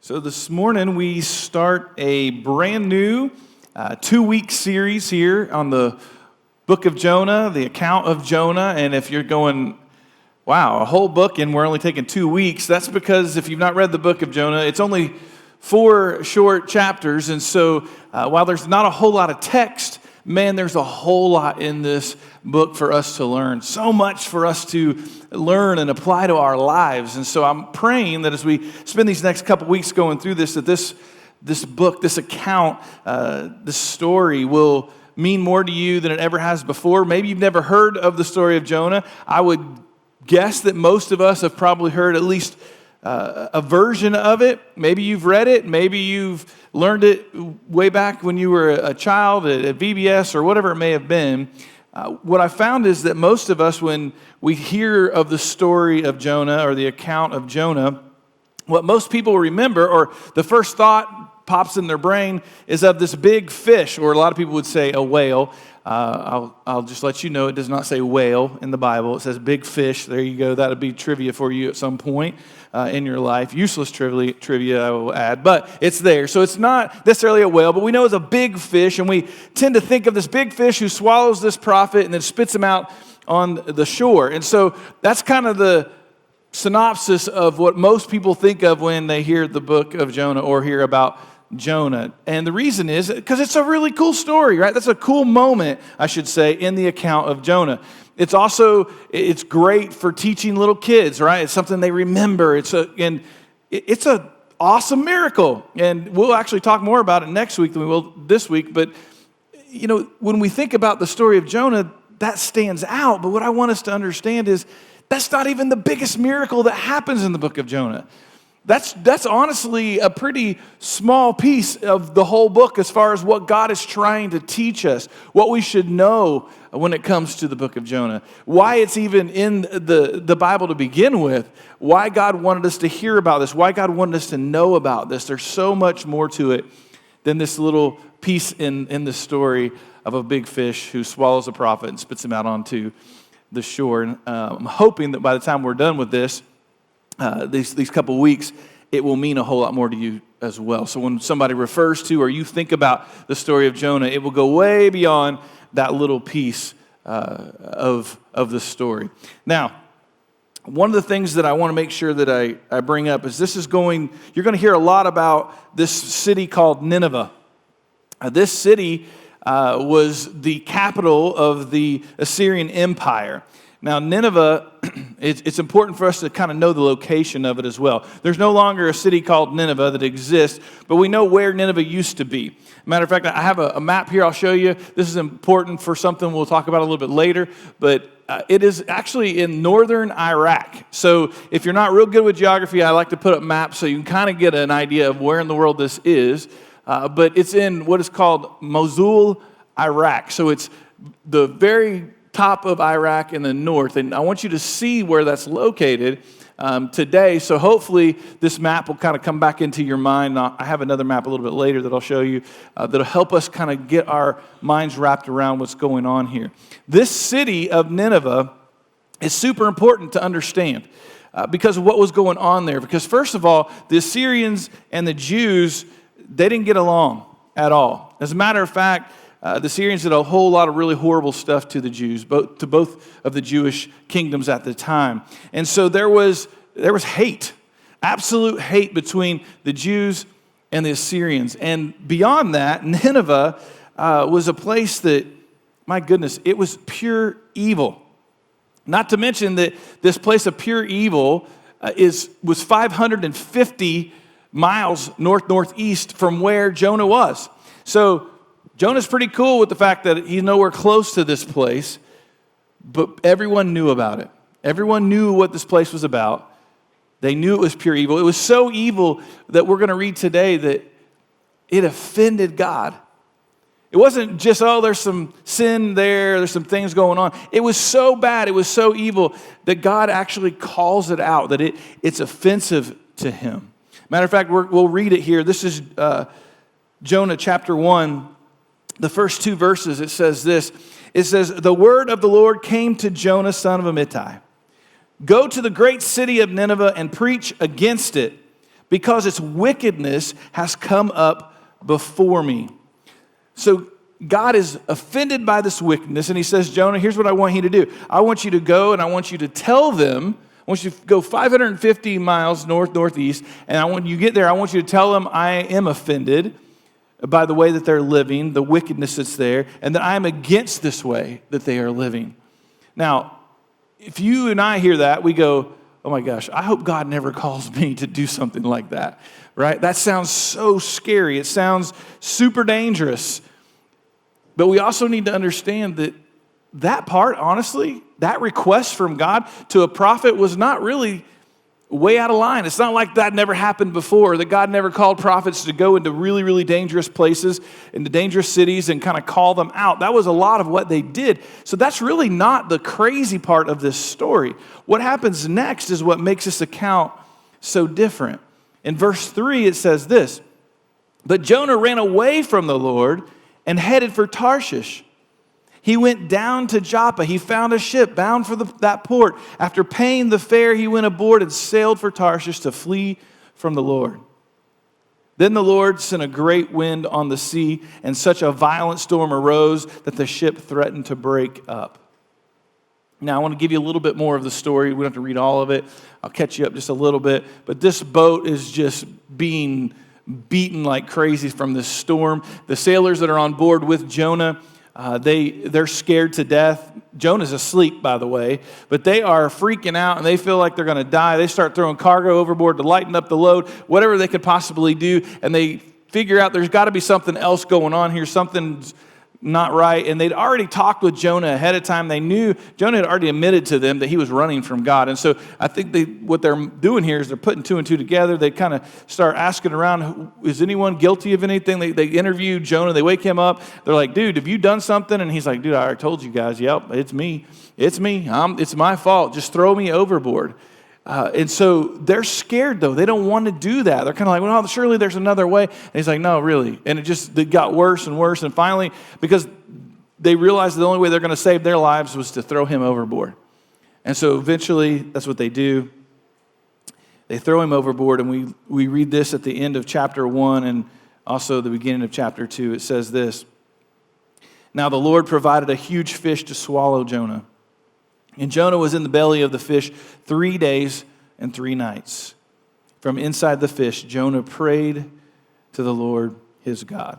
So this morning we start a brand new 2-week series here on the book of Jonah, the account of Jonah. And if you're going, wow, a whole book and we're only taking 2 weeks, that's because if you've not read the book of Jonah, it's only 4 short chapters. And so while there's not a whole lot of text, man, there's a whole lot in this book for us to learn. So much for us to learn and apply to our lives. And so I'm praying that as we spend these next couple weeks going through this, that this book, this account, this story will mean more to you than it ever has before. Maybe you've never heard of the story of Jonah. I would guess that most of us have probably heard at least a version of it. Maybe you've read it. Maybe you've learned it way back when you were a child at VBS or whatever it may have been. What I found is that most of us, when we hear of the story of Jonah or the account of Jonah, what most people remember, or the first thought pops in their brain, is of this big fish, or a lot of people would say a whale. I'll just let you know, it does not say whale in the Bible. It says big fish. There you go. That'll be trivia for you at some point in your life. Useless trivia, I will add, but it's there. So it's not necessarily a whale, but we know it's a big fish, and we tend to think of this big fish who swallows this prophet and then spits him out on the shore. And so that's kind of the synopsis of what most people think of when they hear the book of Jonah or hear about Jonah. And the reason is because it's a really cool story, right? That's a cool moment, I should say, in the account of Jonah. It's great for teaching little kids, right? It's something they remember. It's an awesome miracle. And we'll actually talk more about it next week than we will this week. But, you know, when we think about the story of Jonah, that stands out. But what I want us to understand is that's not even the biggest miracle that happens in the book of Jonah. That's honestly a pretty small piece of the whole book as far as what God is trying to teach us, what we should know when it comes to the book of Jonah, why it's even in the Bible to begin with, why God wanted us to hear about this, why God wanted us to know about this. There's so much more to it than this little piece in the story of a big fish who swallows a prophet and spits him out onto the shore. And I'm hoping that by the time we're done with this, these couple weeks, it will mean a whole lot more to you as well. So when somebody refers to or you think about the story of Jonah, it will go way beyond that little piece of the story. Now, one of the things that I want to make sure that I bring up is you're going to hear a lot about this city called Nineveh. This city was the capital of the Assyrian Empire. Now, Nineveh, it's important for us to kind of know the location of it as well. There's no longer a city called Nineveh that exists, but we know where Nineveh used to be. Matter of fact, I have a map here I'll show you. This is important for something we'll talk about a little bit later, but it is actually in northern Iraq. So if you're not real good with geography, I like to put up maps so you can kind of get an idea of where in the world this is. But it's in what is called Mosul, Iraq. So it's the very top of Iraq in the north, and I want you to see where that's located today. So hopefully this map will kind of come back into your mind. I have another map a little bit later that I'll show you that'll help us kind of get our minds wrapped around what's going on here. This city of Nineveh is super important to understand because of what was going on there. Because first of all, the Assyrians and the Jews, they didn't get along at all. As a matter of fact, the Syrians did a whole lot of really horrible stuff to the Jews, to both of the Jewish kingdoms at the time. And so there was hate, absolute hate between the Jews and the Assyrians. And beyond that, Nineveh was a place that, my goodness, it was pure evil. Not to mention that this place of pure evil was 550 miles northeast from where Jonah was. So Jonah's pretty cool with the fact that he's nowhere close to this place, but everyone knew about it. Everyone knew what this place was about. They knew it was pure evil. It was so evil that we're going to read today that it offended God. It wasn't just, there's some sin there's some things going on. It was so bad, it was so evil that God actually calls it out, that it's offensive to him. Matter of fact, we'll read it here. This is Jonah chapter 1. The first 2 verses, it says this. It says, "The word of the Lord came to Jonah, son of Amittai. Go to the great city of Nineveh and preach against it, because its wickedness has come up before me. So God is offended by this wickedness, and he says, Jonah, here's what I want you to do. I want you to go, and I want you to tell them, I want you to go 550 miles northeast, and when you get there, I want you to tell them I am offended by the way that they're living, the wickedness that's there, and that I am against this way that they are living. Now, if you and I hear that, we go, oh my gosh, I hope God never calls me to do something like that, right? That sounds so scary. It sounds super dangerous. But we also need to understand that that part, honestly, that request from God to a prophet was not really way out of line. It's not like that never happened before, that God never called prophets to go into really, really dangerous places, into dangerous cities and kind of call them out. That was a lot of what they did. So that's really not the crazy part of this story. What happens next is what makes this account so different. In verse 3, it says this, but Jonah ran away from the Lord and headed for Tarshish. He went down to Joppa. He found a ship bound for that port. After paying the fare, he went aboard and sailed for Tarshish to flee from the Lord. Then the Lord sent a great wind on the sea, and such a violent storm arose that the ship threatened to break up. Now, I want to give you a little bit more of the story. We don't have to read all of it. I'll catch you up just a little bit. But this boat is just being beaten like crazy from this storm. The sailors that are on board with Jonah, they're scared to death. Jonah's asleep, by the way, but they are freaking out and they feel like they're going to die. They start throwing cargo overboard to lighten up the load, whatever they could possibly do, and they figure out there's got to be something else going on here. Something's not right. And they'd already talked with Jonah ahead of time. They knew Jonah had already admitted to them that he was running from God. And so I think what they're doing here is they're putting two and two together. They kind of start asking around, is anyone guilty of anything? They interview Jonah. They wake him up. They're like, dude, have you done something? And he's like, dude, I already told you guys. Yep, it's me. It's me. It's my fault. Just throw me overboard. And so they're scared, though. They don't want to do that. They're kind of like, well, surely there's another way. And he's like, no, really. And it got worse and worse. And finally, because they realized the only way they're going to save their lives was to throw him overboard. And so eventually, that's what they do. They throw him overboard. And we read this at the end of chapter 1 and also the beginning of chapter 2. It says this, now the Lord provided a huge fish to swallow Jonah. And Jonah was in the belly of the fish 3 days and 3 nights. From inside the fish, Jonah prayed to the Lord his God.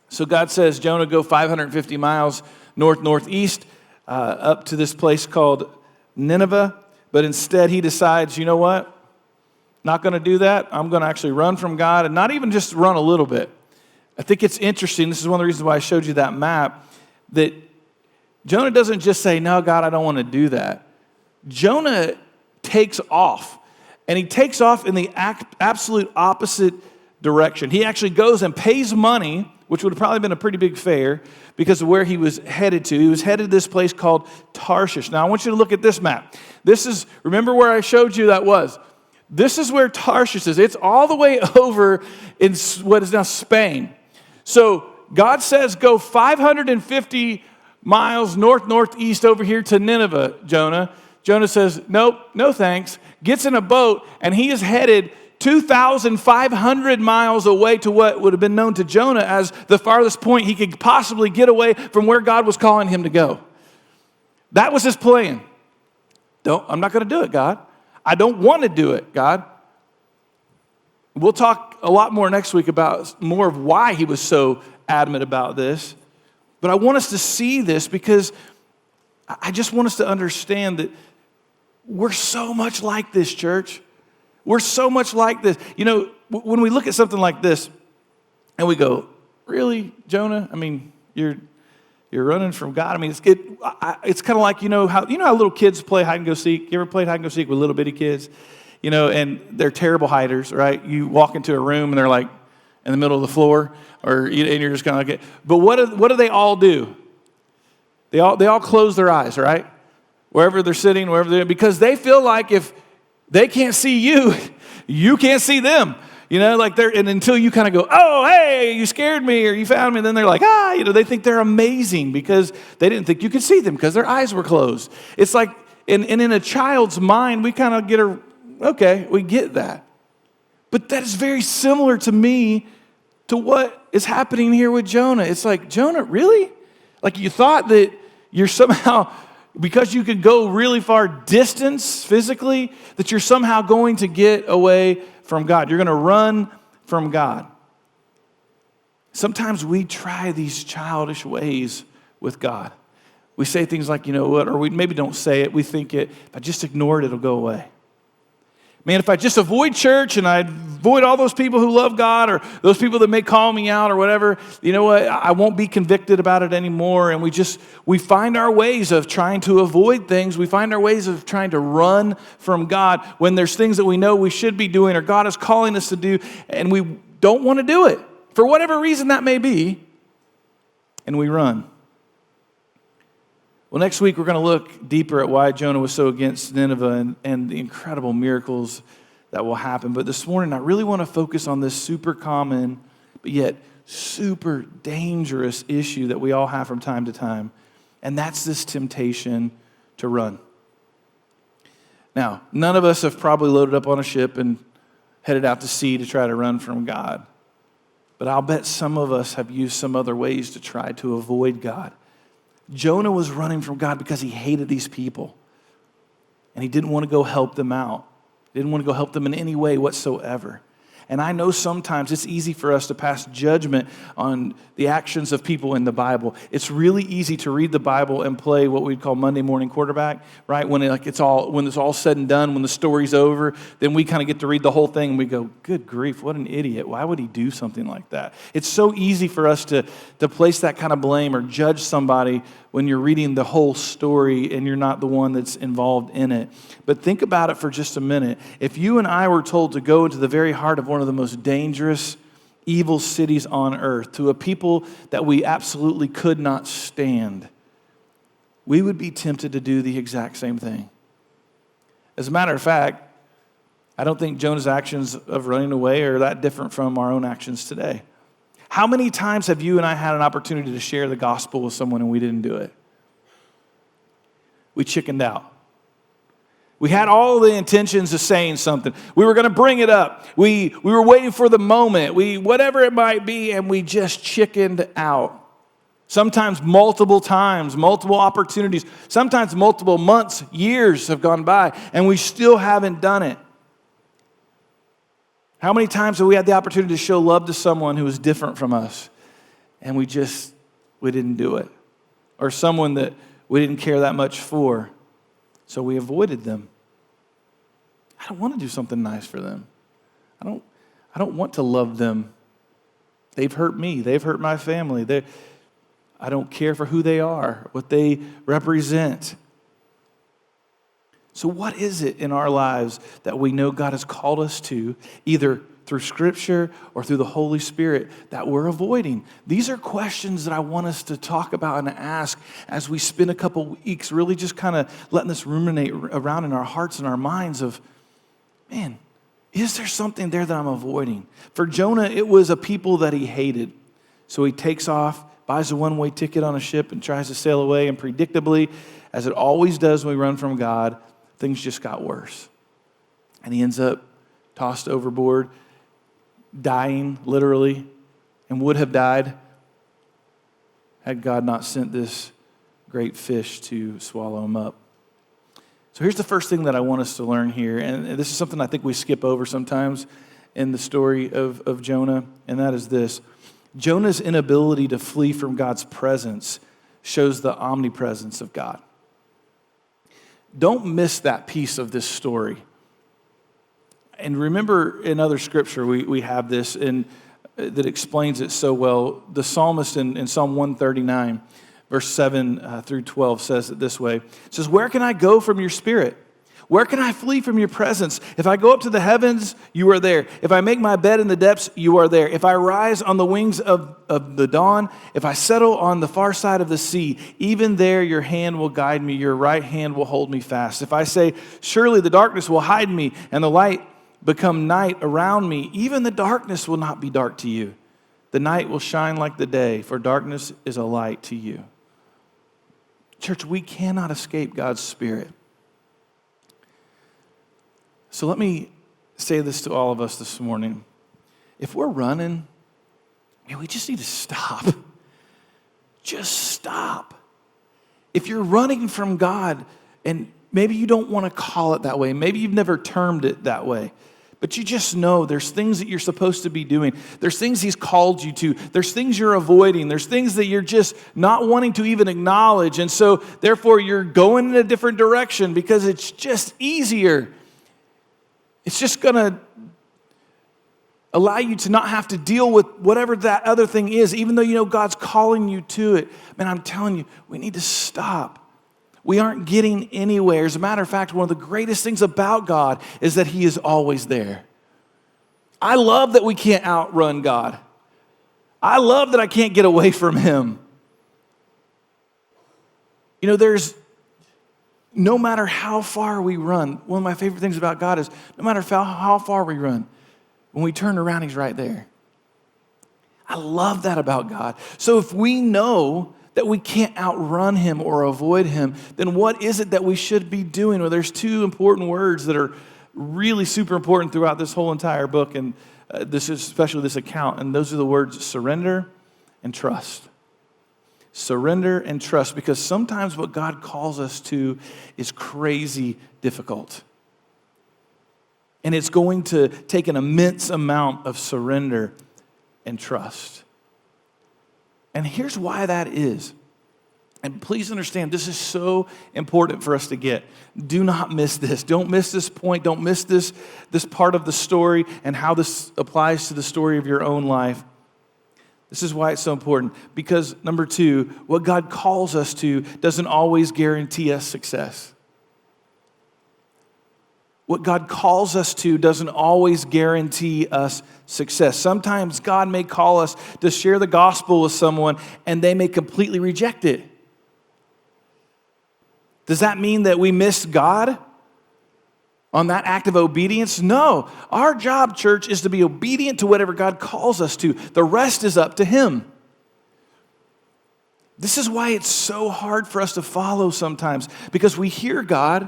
So God says, Jonah, go 550 miles northeast up to this place called Nineveh. But instead he decides, you know what? Not going to do that. I'm going to actually run from God, and not even just run a little bit. I think it's interesting. This is one of the reasons why I showed you that map, that Jonah doesn't just say, no, God, I don't want to do that. Jonah takes off, and he takes off in the absolute opposite direction. He actually goes and pays money, which would have probably been a pretty big fare, because of where he was headed to. He was headed to this place called Tarshish. Now, I want you to look at this map. Remember where I showed you that was? This is where Tarshish is. It's all the way over in what is now Spain. So God says, go 550 miles northeast over here to Nineveh, Jonah. Jonah says, nope, no thanks. Gets in a boat, and he is headed 2,500 miles away to what would have been known to Jonah as the farthest point he could possibly get away from where God was calling him to go. That was his plan. I'm not going to do it, God. I don't want to do it, God. We'll talk a lot more next week about more of why he was so adamant about this. But I want us to see this because I just want us to understand that we're so much like this, church. We're so much like this. You know, when we look at something like this and we go, really, Jonah? I mean, you're running from God. I mean, it's kind of like, you know how little kids play hide and go seek? You ever played hide and go seek with little bitty kids? You know, and they're terrible hiders, right? You walk into a room and they're like in the middle of the floor, and you're just kind of like, but what do they all do? They all close their eyes, right? Wherever they're sitting, because they feel like if they can't see you, you can't see them. You know, like and until you kind of go, oh, hey, you scared me or you found me, and then they're like, they think they're amazing because they didn't think you could see them because their eyes were closed. It's like, and in a child's mind, we kind of okay, we get that. But that is very similar to me to what is happening here with Jonah. It's like, Jonah, really? Like you thought that you're somehow, because you could go really far distance physically, that you're somehow going to get away from God. You're going to run from God. Sometimes we try these childish ways with God. We say things like, you know what, or we maybe don't say it, we think it, if I just ignore it, it'll go away. Man, if I just avoid church and I avoid all those people who love God or those people that may call me out or whatever, you know what, I won't be convicted about it anymore. And we find our ways of trying to avoid things. We find our ways of trying to run from God when there's things that we know we should be doing or God is calling us to do, and we don't want to do it for whatever reason that may be, and we run. Well, next week we're going to look deeper at why Jonah was so against Nineveh and the incredible miracles that will happen. But this morning I really want to focus on this super common, but yet super dangerous issue that we all have from time to time. And that's this temptation to run. Now, none of us have probably loaded up on a ship and headed out to sea to try to run from God. But I'll bet some of us have used some other ways to try to avoid God. Jonah was running from God because he hated these people. And he didn't want to go help them out. He didn't want to go help them in any way whatsoever. And I know sometimes it's easy for us to pass judgment on the actions of people in the Bible. It's really easy to read the Bible and play what we'd call Monday morning quarterback, right? When it's all said and done, when the story's over, then we kind of get to read the whole thing and we go, good grief, what an idiot. Why would he do something like that? It's so easy for us to place that kind of blame or judge somebody when you're reading the whole story and you're not the one that's involved in it. But think about it for just a minute. If you and I were told to go into the very heart of one of the most dangerous, evil cities on earth, to a people that we absolutely could not stand, we would be tempted to do the exact same thing. As a matter of fact, I don't think Jonah's actions of running away are that different from our own actions today. How many times have you and I had an opportunity to share the gospel with someone and we didn't do it? We chickened out. We had all the intentions of saying something. We were going to bring it up. We were waiting for the moment. Whatever it might be, and we just chickened out. Sometimes multiple times, multiple opportunities, sometimes multiple months, years have gone by, and we still haven't done it. How many times have we had the opportunity to show love to someone who was different from us, and we didn't do it? Or someone that we didn't care that much for, so we avoided them. I don't want to do something nice for them. I don't want to love them. They've hurt me. They've hurt my family. I don't care for who they are, what they represent. So what is it in our lives that we know God has called us to, either through Scripture or through the Holy Spirit, that we're avoiding? These are questions that I want us to talk about and ask as we spend a couple weeks really just kind of letting this ruminate around in our hearts and our minds of, man, is there something there that I'm avoiding? For Jonah, it was a people that he hated. So he takes off, buys a one-way ticket on a ship and tries to sail away, and predictably, as it always does when we run from God, things just got worse. And he ends up tossed overboard, dying literally, and would have died had God not sent this great fish to swallow him up. So here's the first thing that I want us to learn here, and this is something I think we skip over sometimes in the story of Jonah, and that is this. Jonah's inability to flee from God's presence shows the omnipresence of God. Don't miss that piece of this story. And remember, in other scripture, we have this that explains it so well. The psalmist in Psalm 139, verse 7 through 12 says it this way. It says, "Where can I go from your spirit? Where can I flee from your presence? If I go up to the heavens, you are there. If I make my bed in the depths, you are there. If I rise on the wings of the dawn, if I settle on the far side of the sea, even there your hand will guide me, your right hand will hold me fast. If I say, surely the darkness will hide me, and the light become night around me, even the darkness will not be dark to you. The night will shine like the day, for darkness is a light to you." Church, we cannot escape God's Spirit. So let me say this to all of us this morning. If we're running, man, we just need to stop. Just stop. If you're running from God, and maybe you don't want to call it that way, maybe you've never termed it that way, but you just know there's things that you're supposed to be doing. There's things He's called you to. There's things you're avoiding. There's things that you're just not wanting to even acknowledge. And so, therefore, you're going in a different direction because it's just easier. It's just going to allow you to not have to deal with whatever that other thing is, even though you know God's calling you to it. Man, I'm telling you, we need to stop. We aren't getting anywhere. As a matter of fact, one of the greatest things about God is that He is always there. I love that we can't outrun God. I love that I can't get away from Him. You know, no matter how far we run, one of my favorite things about God is no matter how far we run, when we turn around, He's right there. I love that about God. So if we know that we can't outrun Him or avoid Him, then what is it that we should be doing? Well, there's two important words that are really super important throughout this whole entire book, and this is especially this account, and those are the words surrender and trust. Surrender and trust, because sometimes what God calls us to is crazy difficult. And it's going to take an immense amount of surrender and trust. And here's why that is. And please understand, this is so important for us to get. Do not miss this. Don't miss this point. Don't miss this part of the story and how this applies to the story of your own life. This is why it's so important. Because, number two, what God calls us to doesn't always guarantee us success. What God calls us to doesn't always guarantee us success. Sometimes God may call us to share the gospel with someone and they may completely reject it. Does that mean that we missed God on that act of obedience? No. Our job, church, is to be obedient to whatever God calls us to. The rest is up to Him. This is why it's so hard for us to follow sometimes, because we hear God,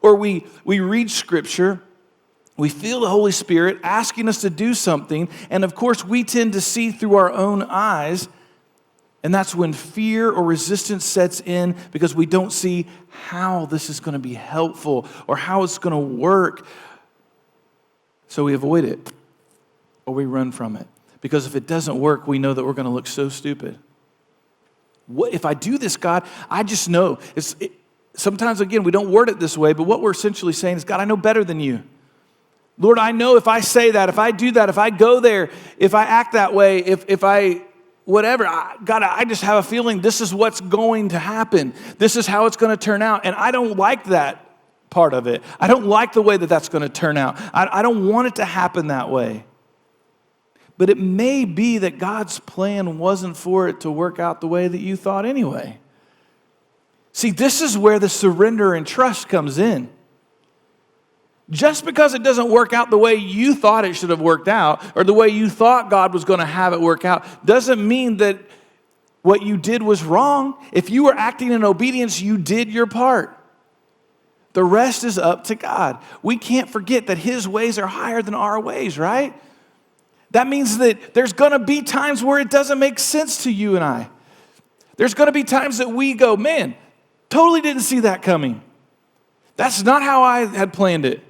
or we read Scripture, we feel the Holy Spirit asking us to do something, and of course we tend to see through our own eyes, and that's when fear or resistance sets in because we don't see how this is going to be helpful or how it's going to work. So we avoid it or we run from it, because if it doesn't work, we know that we're going to look so stupid. What if I do this, God? I just know. Sometimes, again, we don't word it this way, but what we're essentially saying is, God, I know better than you. Lord, I know if I say that, if I do that, if I go there, if I act that way, if I, whatever, God, I just have a feeling this is what's going to happen. This is how it's going to turn out. And I don't like that part of it. I don't like the way that that's going to turn out. I don't want it to happen that way. But it may be that God's plan wasn't for it to work out the way that you thought anyway. See, this is where the surrender and trust comes in. Just because it doesn't work out the way you thought it should have worked out, or the way you thought God was going to have it work out, doesn't mean that what you did was wrong. If you were acting in obedience, you did your part. The rest is up to God. We can't forget that His ways are higher than our ways, right? That means that there's going to be times where it doesn't make sense to you and I. There's going to be times that we go, man, totally didn't see that coming. That's not how I had planned it.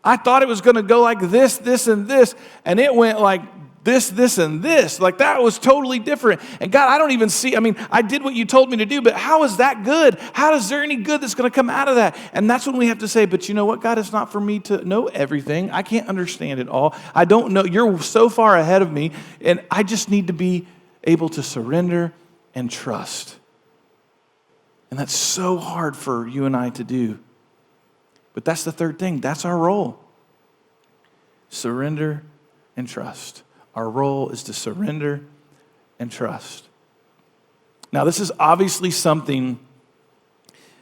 I thought it was going to go like this, this, and this, and it went like this, this, and this. Like that was totally different. And God, I don't even see, I did what you told me to do, but how is that good? How is there any good that's going to come out of that? And that's when we have to say, but you know what, God, it's not for me to know everything. I can't understand it all. I don't know. You're so far ahead of me, and I just need to be able to surrender and trust. And that's so hard for you and I to do. But that's the third thing. That's our role. Surrender and trust. Our role is to surrender and trust. Now, this is obviously something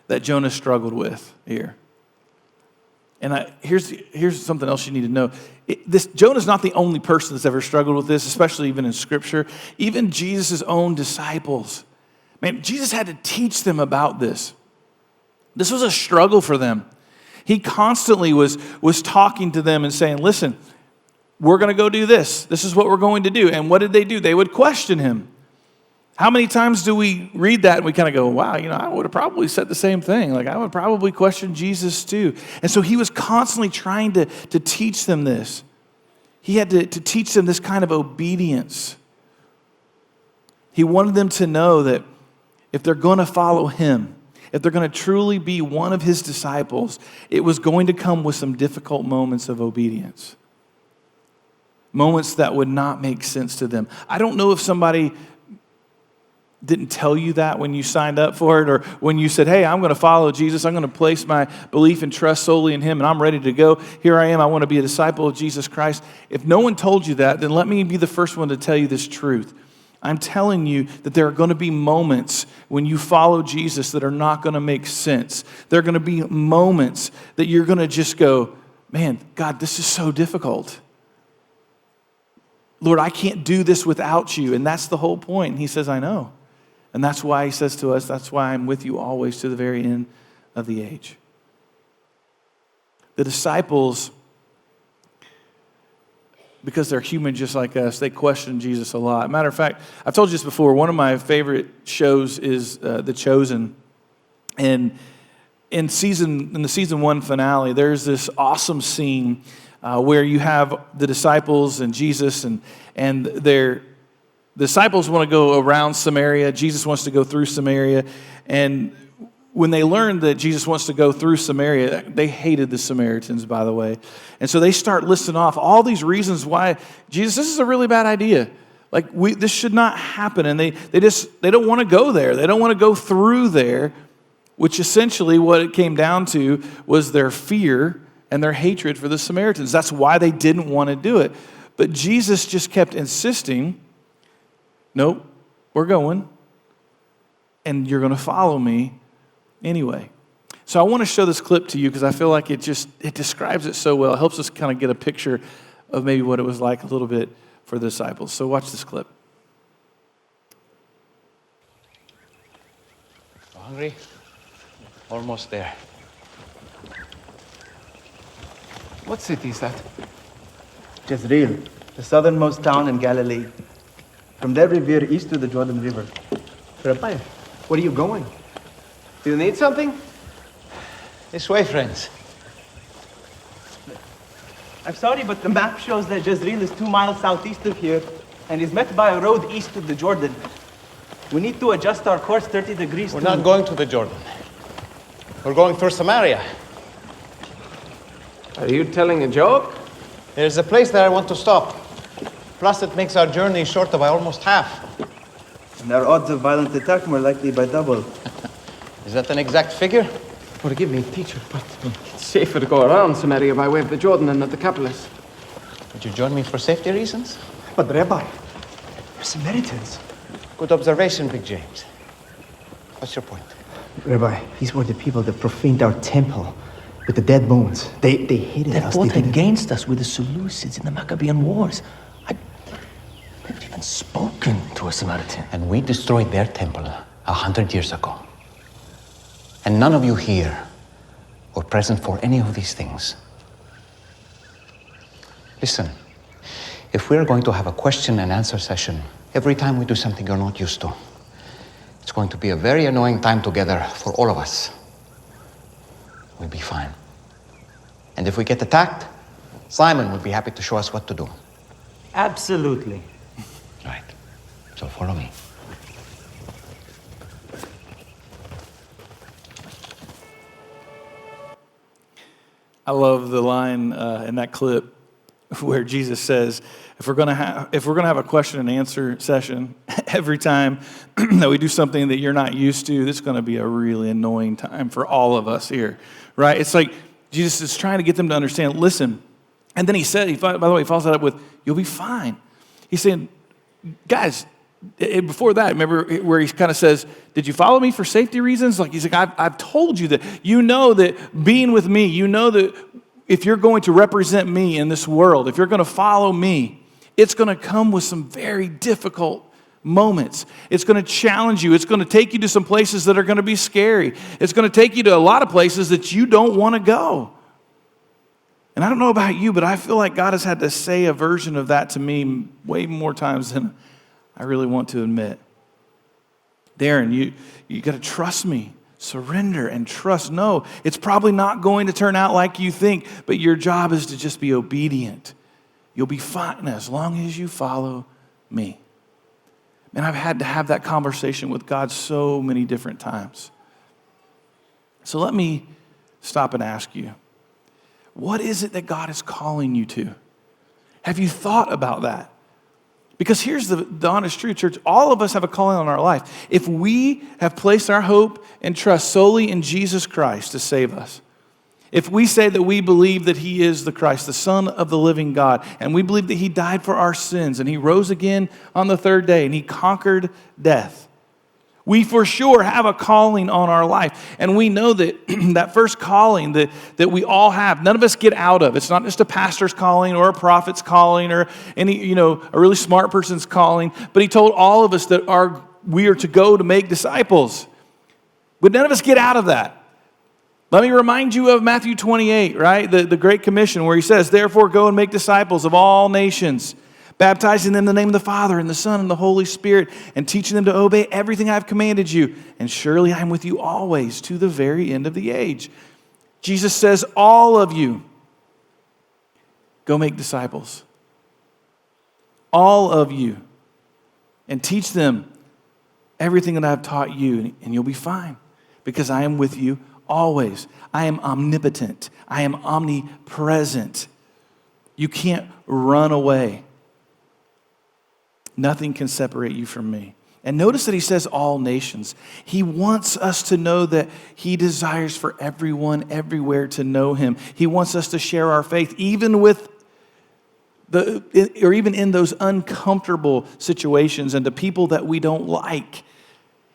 that Jonah struggled with here. And here's something else you need to know. Jonah's not the only person that's ever struggled with this, especially even in Scripture. Even Jesus' own disciples. Man, Jesus had to teach them about this. This was a struggle for them. He constantly was talking to them and saying, listen, we're going to go do this. This is what we're going to do. And what did they do? They would question him. How many times do we read that and we kind of go, wow, I would have probably said the same thing. Like, I would probably question Jesus too. And so he was constantly trying to teach them this. He had to teach them this kind of obedience. He wanted them to know that if they're going to follow him, if they're going to truly be one of his disciples, it was going to come with some difficult moments of obedience. Moments that would not make sense to them. I don't know if somebody didn't tell you that when you signed up for it, or when you said, hey, I'm going to follow Jesus, I'm going to place my belief and trust solely in him, and I'm ready to go. Here I am, I want to be a disciple of Jesus Christ. If no one told you that, then let me be the first one to tell you this truth. I'm telling you that there are going to be moments when you follow Jesus that are not going to make sense. There are going to be moments that you're going to just go, man, God, this is so difficult. Lord, I can't do this without you. And that's the whole point. And he says, I know. And that's why he says to us, that's why I'm with you always to the very end of the age. The disciples, because they're human just like us, they question Jesus a lot. Matter of fact, I've told you this before, one of my favorite shows is The Chosen. And in the season 1 finale, there's this awesome scene where you have the disciples and Jesus, and their disciples want to go around Samaria. Jesus wants to go through Samaria. And when they learned that Jesus wants to go through Samaria, they hated the Samaritans, by the way. And so they start listing off all these reasons why, Jesus, this is a really bad idea. Like, this should not happen. And they don't want to go there. They don't want to go through there, which essentially what it came down to was their fear and their hatred for the Samaritans. That's why they didn't want to do it. But Jesus just kept insisting, nope, we're going, and you're going to follow me anyway. So I want to show this clip to you because I feel like it describes it so well. It helps us kind of get a picture of maybe what it was like a little bit for the disciples. So watch this clip. Hungry? Almost there. What city is that? Jezreel, the southernmost town in Galilee. From there we veer east to the Jordan River. Rabbi, where are you going? Do you need something? This way, friends. I'm sorry, but the map shows that Jezreel is 2 miles southeast of here and is met by a road east of the Jordan. We need to adjust our course 30 degrees. We're not going to the Jordan. We're going through Samaria. Are you telling a joke? There's a place that I want to stop. Plus, it makes our journey shorter by almost half. And our odds of violent attack more likely by double. Is that an exact figure? Forgive me, teacher, but it's safer to go around Samaria by way of the Jordan than at the Decapolis. Would you join me for safety reasons? But Rabbi, we're Samaritans. Good observation, Big James. What's your point? Rabbi, these were the people that profaned our temple with the dead bones. They hated They us. fought against us with the Seleucids in the Maccabean Wars. I've never even spoken to a Samaritan. And we destroyed their temple 100 years ago. And none of you here were present for any of these things. Listen, if we're going to have a question and answer session every time we do something you're not used to, it's going to be a very annoying time together for all of us. We'll be fine. And if we get attacked, Simon would be happy to show us what to do. Absolutely. Right. So follow me. I love the line in that clip where Jesus says, if we're gonna have a question and answer session every time that we do something that you're not used to, this is going to be a really annoying time for all of us here, right? It's like Jesus is trying to get them to understand. Listen, and then he said, by the way, he follows that up with, "You'll be fine." He's saying, guys. Before that, remember where he kind of says, did you follow me for safety reasons? Like he's like, I've told you that. You know that being with me, you know that if you're going to represent me in this world, if you're going to follow me, it's going to come with some very difficult moments. It's going to challenge you. It's going to take you to some places that are going to be scary. It's going to take you to a lot of places that you don't want to go. And I don't know about you, but I feel like God has had to say a version of that to me way more times than I really want to admit. Darren, you got to trust me. Surrender and trust. No, it's probably not going to turn out like you think, but your job is to just be obedient. You'll be fine as long as you follow me. And I've had to have that conversation with God so many different times. So let me stop and ask you, what is it that God is calling you to? Have you thought about that? Because here's the honest truth, church. All of us have a calling on our life. If we have placed our hope and trust solely in Jesus Christ to save us, if we say that we believe that he is the Christ, the Son of the living God, and we believe that he died for our sins and he rose again on the third day and he conquered death, we for sure have a calling on our life. And we know that that first calling that we all have, none of us get out of. It's not just a pastor's calling or a prophet's calling or any, a really smart person's calling. But he told all of us that we are to go to make disciples. But none of us get out of that. Let me remind you of Matthew 28, right? The Great Commission where he says, therefore go and make disciples of all nations, baptizing them in the name of the Father and the Son and the Holy Spirit, and teaching them to obey everything I've commanded you. And surely I'm with you always to the very end of the age. Jesus says, all of you, go make disciples. All of you. And teach them everything that I've taught you, and you'll be fine. Because I am with you always. I am omnipotent. I am omnipresent. You can't run away. Nothing can separate you from me. And notice that he says all nations. He wants us to know that he desires for everyone everywhere to know him. He wants us to share our faith even even in those uncomfortable situations and to people that we don't like.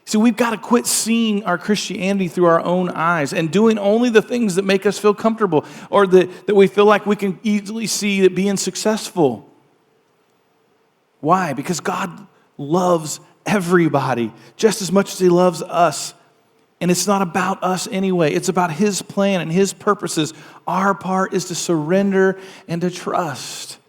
So we've got to quit seeing our Christianity through our own eyes and doing only the things that make us feel comfortable or that we feel like we can easily see that being successful. Why? Because God loves everybody just as much as he loves us. And it's not about us anyway. It's about his plan and his purposes. Our part is to surrender and to trust.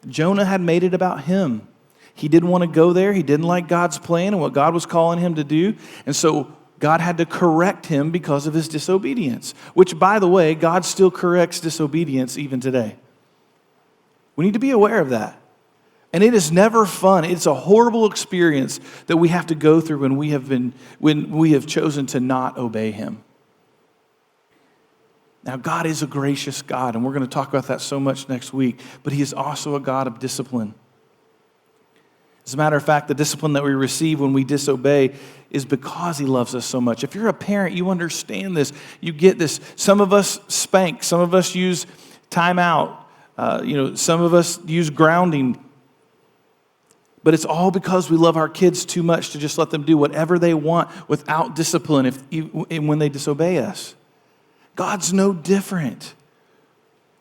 Jonah had made it about him. He didn't want to go there. He didn't like God's plan and what God was calling him to do. And so God had to correct him because of his disobedience, which, by the way, God still corrects disobedience even today. We need to be aware of that. And it is never fun. It's a horrible experience that we have to go through when we have chosen to not obey him. Now, God is a gracious God, and we're going to talk about that so much next week, but he is also a God of discipline. As a matter of fact, the discipline that we receive when we disobey is because he loves us so much. If you're a parent, you understand this. You get this. Some of us spank. Some of us use timeout. Some of us use grounding. But it's all because we love our kids too much to just let them do whatever they want without discipline when they disobey us. God's no different.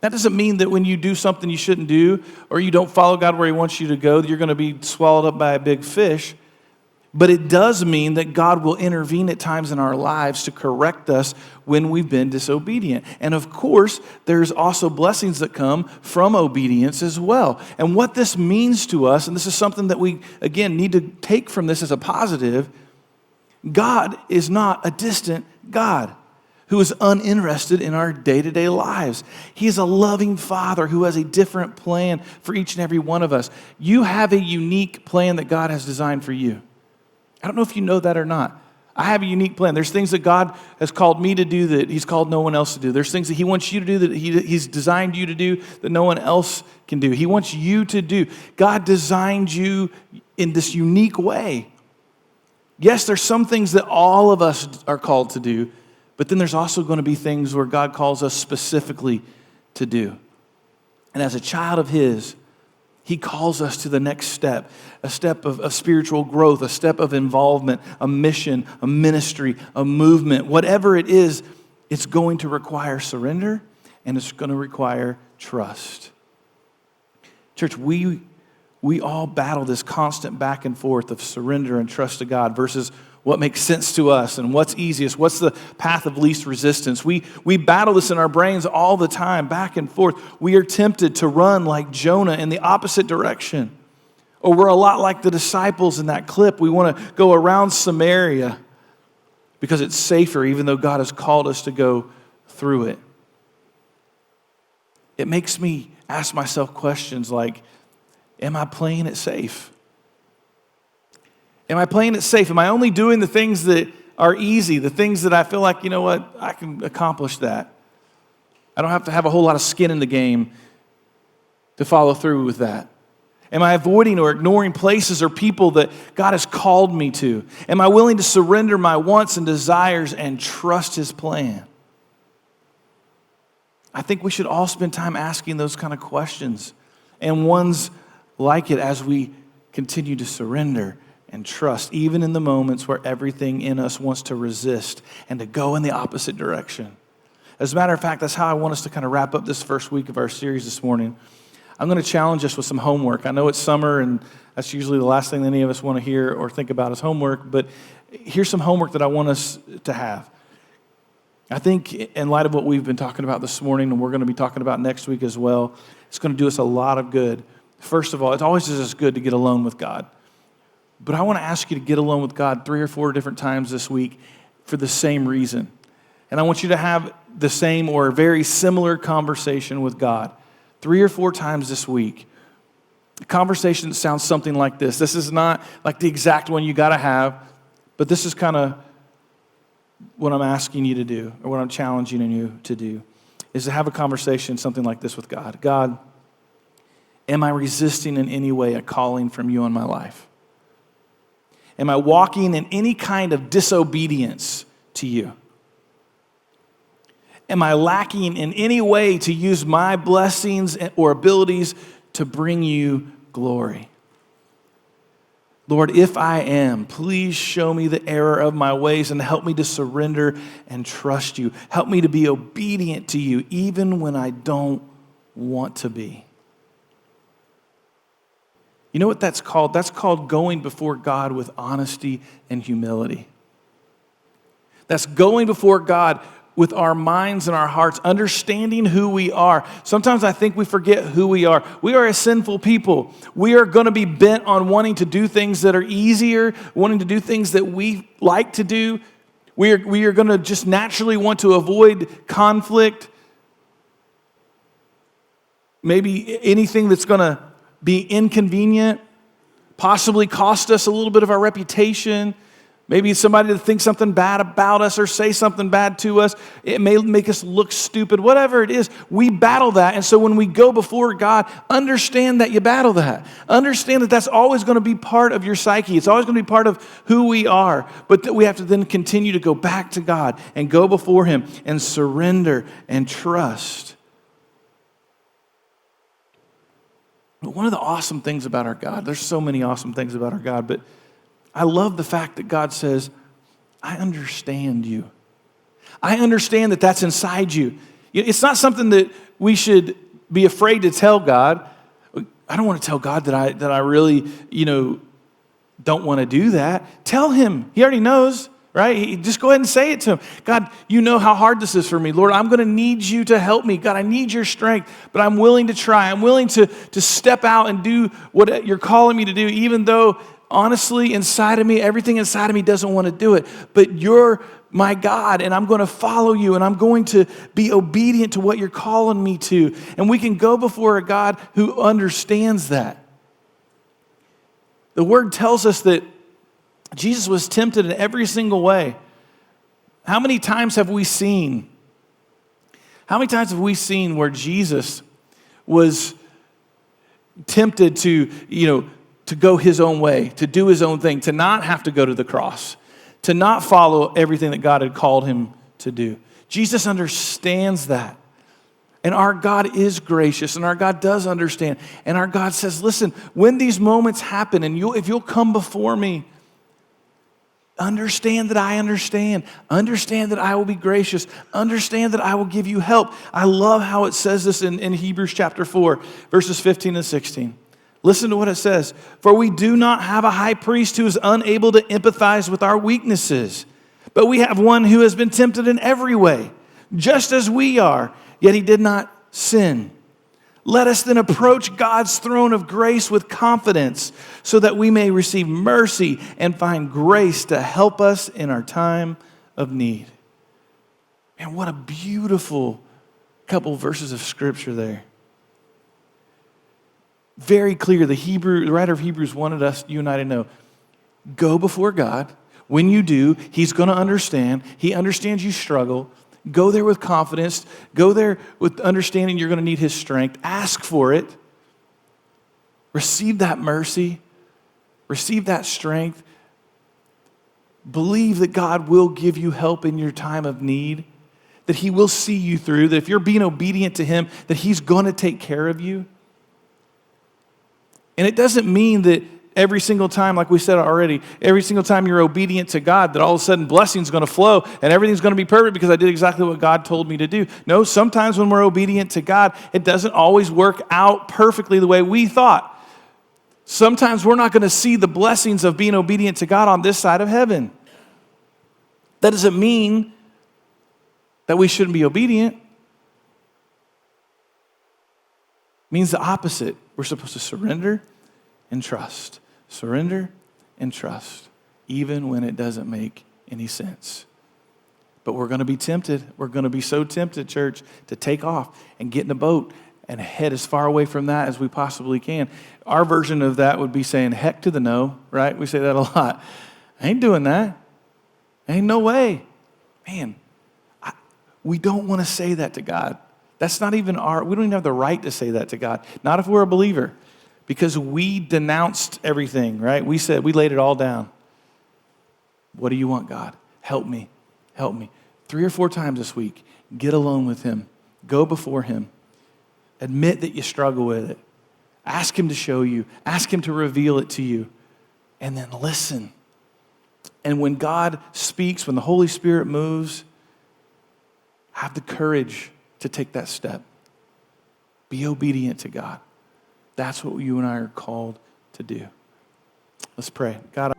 That doesn't mean that when you do something you shouldn't do or you don't follow God where he wants you to go, that you're going to be swallowed up by a big fish. But it does mean that God will intervene at times in our lives to correct us when we've been disobedient. And of course, there's also blessings that come from obedience as well. And what this means to us, and this is something that we, again, need to take from this as a positive, God is not a distant God who is uninterested in our day-to-day lives. He is a loving Father who has a different plan for each and every one of us. You have a unique plan that God has designed for you. I don't know if you know that or not. I have a unique plan. There's things that God has called me to do that he's called no one else to do. There's things that he wants you to do that he's designed you to do that no one else can do. He wants you to do. God designed you in this unique way. Yes, there's some things that all of us are called to do, but then there's also going to be things where God calls us specifically to do. And as a child of his, he calls us to the next step, a step of spiritual growth, a step of involvement, a mission, a ministry, a movement. Whatever it is, it's going to require surrender and it's going to require trust. Church, we we all battle this constant back and forth of surrender and trust to God versus what makes sense to us and what's easiest, what's the path of least resistance. We battle this in our brains all the time, back and forth. We are tempted to run like Jonah in the opposite direction. Or we're a lot like the disciples in that clip. We want to go around Samaria because it's safer, even though God has called us to go through it. It makes me ask myself questions like, am I playing it safe? Am I playing it safe? Am I only doing the things that are easy, the things that I feel like, you know what, I can accomplish that? I don't have to have a whole lot of skin in the game to follow through with that. Am I avoiding or ignoring places or people that God has called me to? Am I willing to surrender my wants and desires and trust His plan? I think we should all spend time asking those kind of questions and ones like it as we continue to surrender and trust, even in the moments where everything in us wants to resist and to go in the opposite direction. As a matter of fact, that's how I want us to kind of wrap up this first week of our series this morning. I'm going to challenge us with some homework. I know it's summer, and that's usually the last thing any of us want to hear or think about is homework, but here's some homework that I want us to have. I think in light of what we've been talking about this morning, and we're going to be talking about next week as well, it's going to do us a lot of good. First of all, it always is good to get alone with God. But I want to ask you to get alone with God 3 or 4 different times this week for the same reason. And I want you to have the same or very similar conversation with God 3 or 4 times this week. A conversation that sounds something like this. This is not like the exact one you got to have, but this is kind of what I'm asking you to do, or what I'm challenging you to do, is to have a conversation something like this with God. God, am I resisting in any way a calling from you on my life? Am I walking in any kind of disobedience to you? Am I lacking in any way to use my blessings or abilities to bring you glory? Lord, if I am, please show me the error of my ways and help me to surrender and trust you. Help me to be obedient to you even when I don't want to be. You know what that's called? That's called going before God with honesty and humility. That's going before God with our minds and our hearts, understanding who we are. Sometimes I think we forget who we are. We are a sinful people. We are going to be bent on wanting to do things that are easier, wanting to do things that we like to do. We are going to just naturally want to avoid conflict. Maybe anything that's going to be inconvenient, possibly cost us a little bit of our reputation. Maybe somebody to think something bad about us or say something bad to us. It may make us look stupid. Whatever it is, we battle that. And so when we go before God, understand that you battle that. Understand that that's always going to be part of your psyche. It's always going to be part of who we are. But that we have to then continue to go back to God and go before Him and surrender and trust. But one of the awesome things about our God, there's so many awesome things about our God, but I love the fact that God says, I understand you. I understand that that's inside you. It's not something that we should be afraid to tell God. I don't want to tell God that I really, don't want to do that. Tell Him. He already knows, right? Just go ahead and say it to Him. God, you know how hard this is for me. Lord, I'm going to need you to help me. God, I need your strength, but I'm willing to try. I'm willing to step out and do what you're calling me to do, even though honestly, inside of me, everything inside of me doesn't want to do it. But you're my God, and I'm going to follow you, and I'm going to be obedient to what you're calling me to. And we can go before a God who understands that. The Word tells us that Jesus was tempted in every single way. How many times have we seen where Jesus was tempted to go His own way, to do His own thing, to not have to go to the cross, to not follow everything that God had called Him to do? Jesus understands that. And our God is gracious, and our God does understand. And our God says, listen, when these moments happen, and if you'll come before me, understand that I understand. Understand that I will be gracious. Understand that I will give you help. I love how it says this in Hebrews chapter 4, verses 15 and 16. Listen to what it says. For we do not have a high priest who is unable to empathize with our weaknesses, but we have one who has been tempted in every way, just as we are, yet he did not sin. Let us then approach God's throne of grace with confidence so that we may receive mercy and find grace to help us in our time of need. Man, what a beautiful couple verses of scripture there. Very clear. The writer of Hebrews wanted us, you and I, to know, go before God. When you do, he's going to understand. He understands you struggle. Go there with confidence. Go there with understanding you're going to need his strength. Ask for it. Receive that mercy. Receive that strength. Believe that God will give you help in your time of need, that he will see you through, that if you're being obedient to him, that he's going to take care of you. And it doesn't mean that every single time, like we said already, every single time you're obedient to God, that all of a sudden blessing's going to flow and everything's going to be perfect because I did exactly what God told me to do. No, sometimes when we're obedient to God, it doesn't always work out perfectly the way we thought. Sometimes we're not going to see the blessings of being obedient to God on this side of heaven. That doesn't mean that we shouldn't be obedient. It means the opposite. We're supposed to surrender and trust. Surrender and trust, even when it doesn't make any sense. But we're going to be tempted. We're going to be so tempted, church, to take off and get in a boat and head as far away from that as we possibly can. Our version of that would be saying, heck to the no, right? We say that a lot. I ain't doing that. Ain't no way. Man, we don't want to say that to God. That's not even we don't even have the right to say that to God. Not if we're a believer. Because we denounced everything, right? We said, we laid it all down. What do you want, God? Help me. Help me. 3 or 4 times this week, get alone with him. Go before him. Admit that you struggle with it. Ask him to show you. Ask him to reveal it to you. And then listen. And when God speaks, when the Holy Spirit moves, have the courage to take that step. Be obedient to God. That's what you and I are called to do. Let's pray. God,